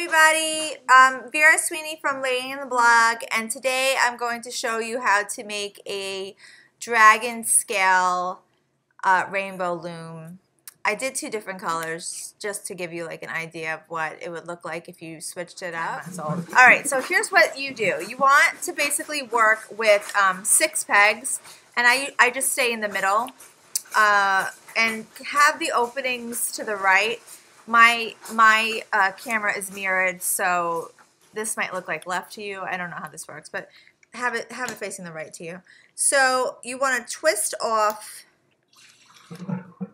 everybody, Vera Sweeney from Lady in the Blog, and today I'm going to show you how to make a dragon scale rainbow loom. I did two different colors just to give you like an idea of what it would look like if you switched it up. Alright, so here's what you do. You want to basically work with 6 pegs, and I just stay in the middle and have the openings to the right. My camera is mirrored, so this might look like left to you. I don't know how this works, but have it facing the right to you. So you want to twist off,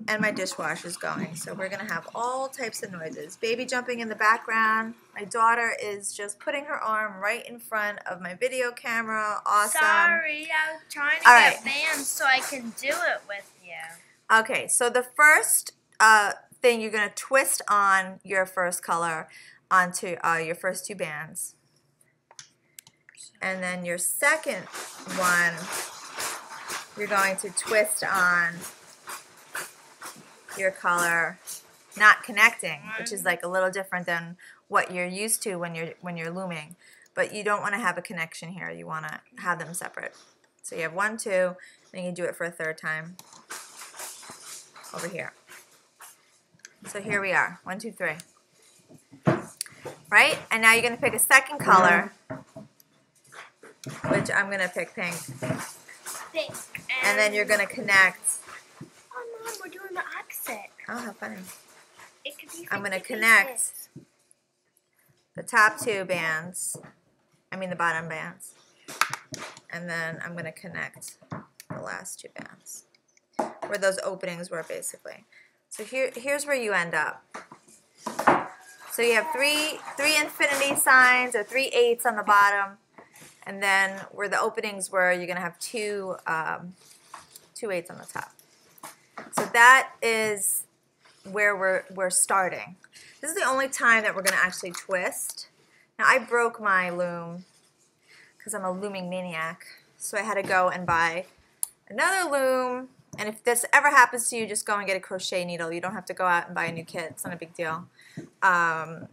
and my dishwasher's going, so we're going to have all types of noises. Baby jumping in the background. My daughter is just putting her arm right in front of my video camera. Awesome. Sorry, I was trying to get bands so I can do it with you. Okay, so the first thing, you're going to twist on your first color onto your first 2 bands. And then your second one, you're going to twist on your color, not connecting, which is like a little different than what you're used to when you're looming. But you don't want to have a connection here. You want to have them separate. So you have 1, 2, then you do it for a 3rd time over here. So here we are, 1, 2, 3. Right? And now you're going to pick a second color, which I'm going to pick pink. Pink. And then you're going to connect. Oh, Mom, we're doing the opposite. Oh, how funny. It could be I'm going to connect the top 2 bands, the bottom bands. And then I'm going to connect the last 2 bands, where those openings were basically. So here's where you end up. So you have three infinity signs or 3 8s on the bottom, and then where the openings were, you're going to have 2 8s on the top. So that is where we're starting. This is the only time that we're going to actually twist. Now I broke my loom because I'm a looming maniac, so I had to go and buy another loom. And if this ever happens to you, just go and get a crochet needle. You don't have to go out and buy a new kit. It's not a big deal. I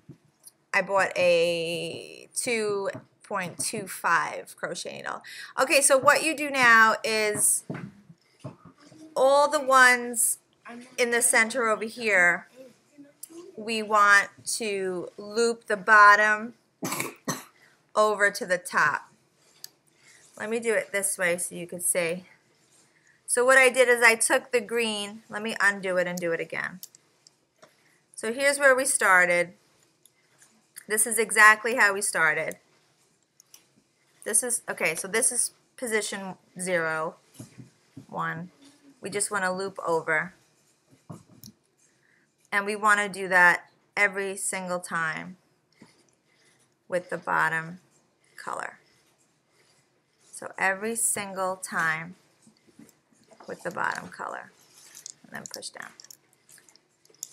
bought a 2.25 crochet needle. Okay, so what you do now is all the ones in the center over here, we want to loop the bottom over to the top. Let me do it this way so you can see. So what I did is I took the green, let me undo it and do it again. So here's where we started. This is exactly how we started. This is, okay, so this is position 0, 1. We just want to loop over. And we want to do that every single time with the bottom color. So every single time with the bottom color, and then push down.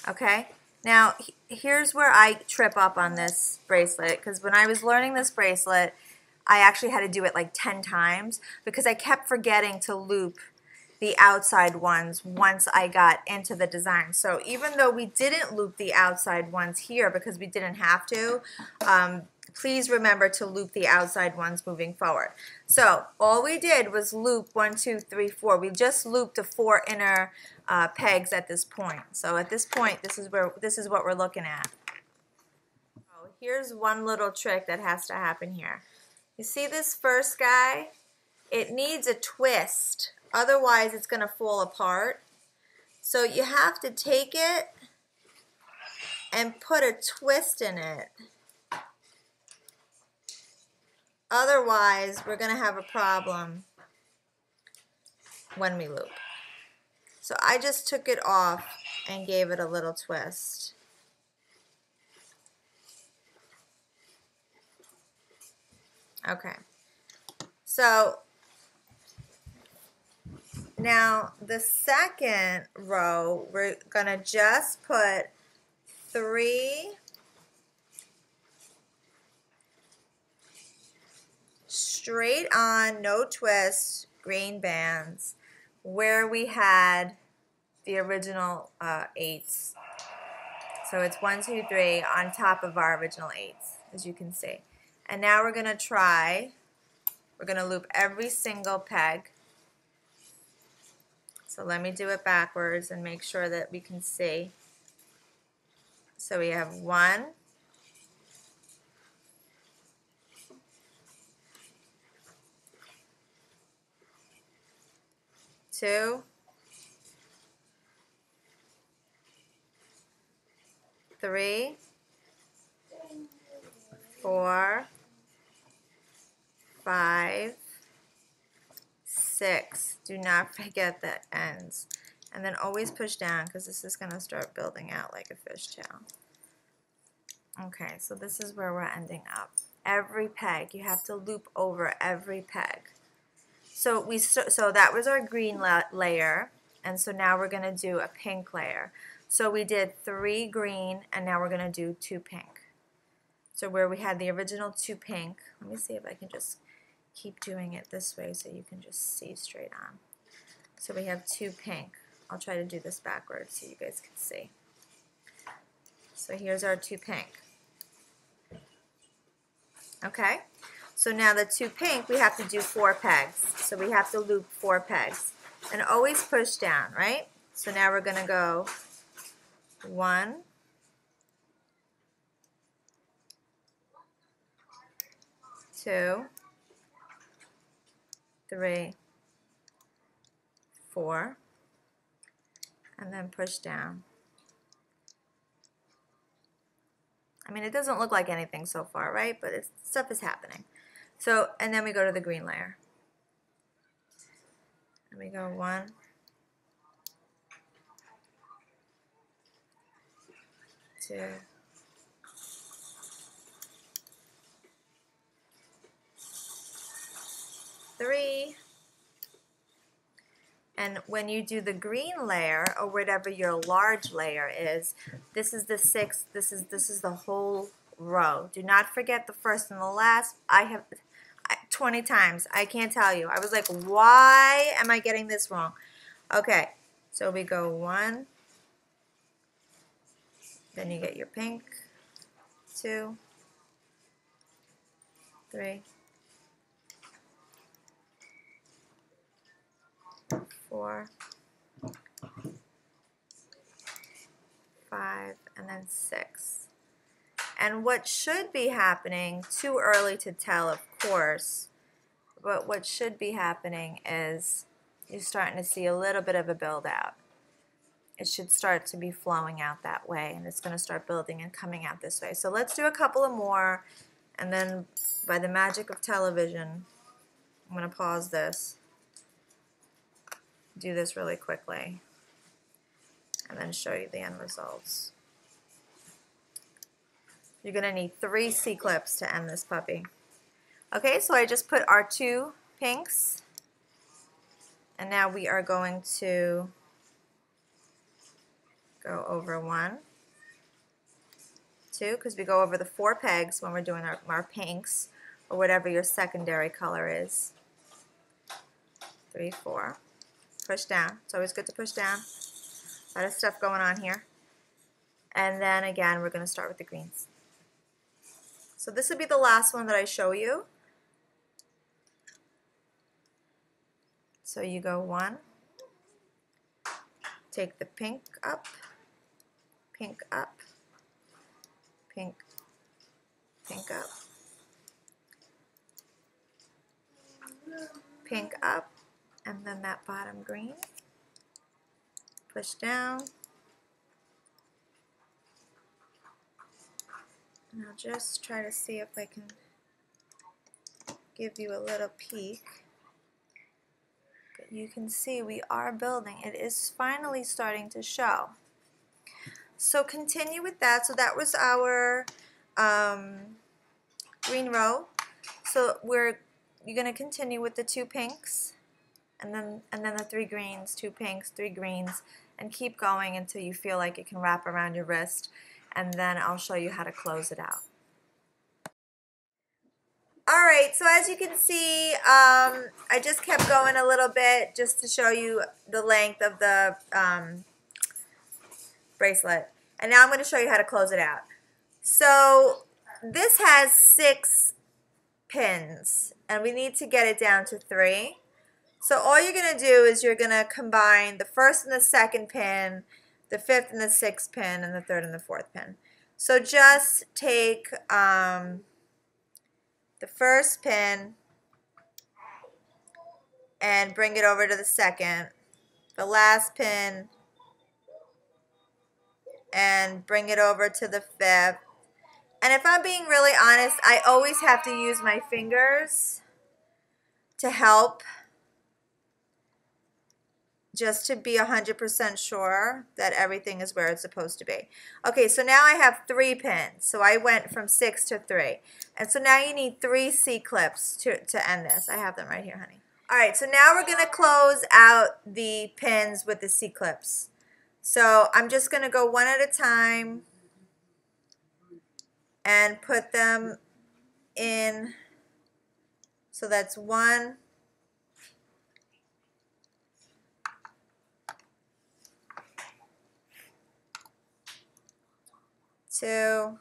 Okay, now here's where I trip up on this bracelet, because when I was learning this bracelet, I actually had to do it like 10 times because I kept forgetting to loop the outside ones once I got into the design. So even though we didn't loop the outside ones here because we didn't have to, please remember to loop the outside ones moving forward. So all we did was loop 1, 2, 3, 4. We just looped the 4 inner pegs at this point. So at this point, this is what we're looking at. So here's one little trick that has to happen here. You see this first guy? It needs a twist. Otherwise, it's going to fall apart. So you have to take it and put a twist in it. Otherwise, we're going to have a problem when we loop. So I just took it off and gave it a little twist. Okay. So now the second row, we're going to just put 3 straight on, no twists, green bands, where we had the original 8s. So So it's 1, 2, 3 on top of our original 8s, as you can see. And now we're going to loop every single peg. So let me do it backwards and make sure that we can see. So we have 1, 2, 3, 4, 5, 6. Do not forget the ends. And then always push down because this is going to start building out like a fishtail. Okay, so this is where we're ending up. Every peg, you have to loop over every peg. So that was our green layer, and so now we're going to do a pink layer. So we did 3 green, and now we're going to do 2 pink. So where we had the original 2 pink, let me see if I can just keep doing it this way so you can just see straight on. So we have 2 pink. I'll try to do this backwards so you guys can see. So here's our 2 pink. Okay, so now the 2 pink, we have to do 4 pegs. So we have to loop 4 pegs. And always push down, right? So now we're going to go 1, 2, 3, 4, and then push down. I mean, it doesn't look like anything so far, right? But stuff is happening. So, and then we go to the green layer. And we go 1, 2, 3. And when you do the green layer, or whatever your large layer is, this is the 6th, this is the whole row. Do not forget the first and the last. I have 20 times. I can't tell you. I was like, why am I getting this wrong? Okay, so we go 1, then you get your pink, 2, 3, 4, 5, and then 6. And what should be happening, too early to tell, of course, but what should be happening is you're starting to see a little bit of a build out. It should start to be flowing out that way, and it's going to start building and coming out this way. So let's do a couple of more, and then by the magic of television, I'm going to pause this, do this really quickly, and then show you the end results. You're going to need 3 C-clips to end this puppy. Okay, so I just put our 2 pinks, and now we are going to go over 1, 2, because we go over the 4 pegs when we're doing our pinks, or whatever your secondary color is. 3, 4. Push down. It's always good to push down. A lot of stuff going on here. And then again, we're going to start with the greens. So this would be the last one that I show you. So you go 1, take the pink up, pink up, pink, pink up, pink up, and then that bottom green. Push down. And I'll just try to see if I can give you a little peek. But you can see we are building. It is finally starting to show. So continue with that. So that was our green row. So you're going to continue with the 2 pinks, and then the 3 greens, 2 pinks, 3 greens, and keep going until you feel like it can wrap around your wrist, and then I'll show you how to close it out. Alright, so as you can see, I just kept going a little bit just to show you the length of the bracelet. And now I'm going to show you how to close it out. So this has 6 pins, and we need to get it down to 3. So all you're going to do is you're going to combine the first and the second pin, the 5th and the 6th pin, and the 3rd and the 4th pin. So just take the first pin and bring it over to the second, the last pin, and bring it over to the 5th. And if I'm being really honest, I always have to use my fingers to help, just to be 100% sure that everything is where it's supposed to be. Okay, so now I have 3 pins. So I went from 6 to 3. And so now you need 3 C-clips to end this. I have them right here, honey. All right, so now we're going to close out the pins with the C-clips. So I'm just going to go one at a time and put them in. So that's 1, 2, 3.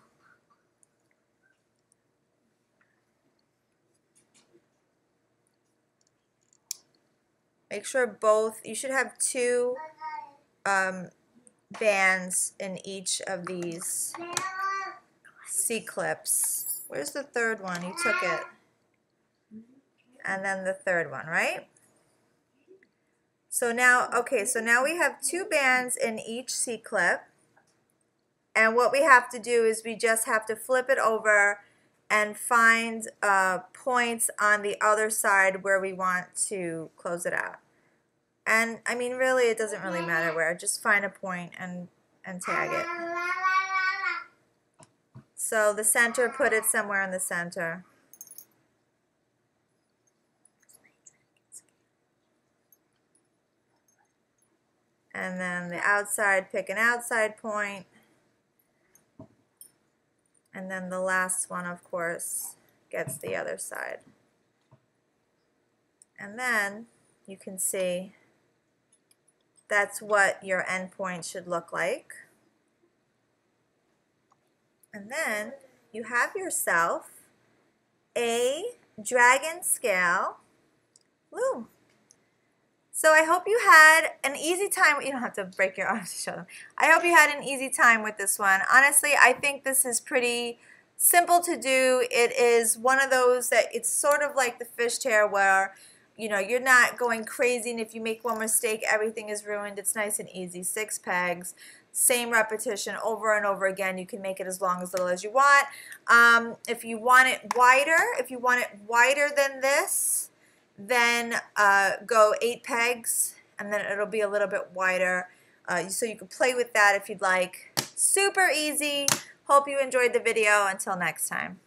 Make sure both, you should have 2 bands in each of these C-clips. Where's the 3rd one? You took it. And then the 3rd one, right? So now, okay, so now we have 2 bands in each C-clip. And what we have to do is we just have to flip it over and find points on the other side where we want to close it out. And I mean, really, it doesn't really matter where. Just find a point and tag it. So the center, put it somewhere in the center. And then the outside, pick an outside point. And then the last one, of course, gets the other side. And then you can see that's what your end point should look like. And then you have yourself a dragon scale loom. So I hope you had an easy time. You don't have to break your arms to show them. I hope you had an easy time with this one. Honestly, I think this is pretty simple to do. It is one of those that it's sort of like the fishtail where, you know, you're not going crazy, and if you make one mistake, everything is ruined. It's nice and easy. 6 pegs, same repetition over and over again. You can make it as long as little as you want. If you want it wider than this, then go 8 pegs, and then it'll be a little bit wider. So you can play with that if you'd like. Super easy. Hope you enjoyed the video. Until next time.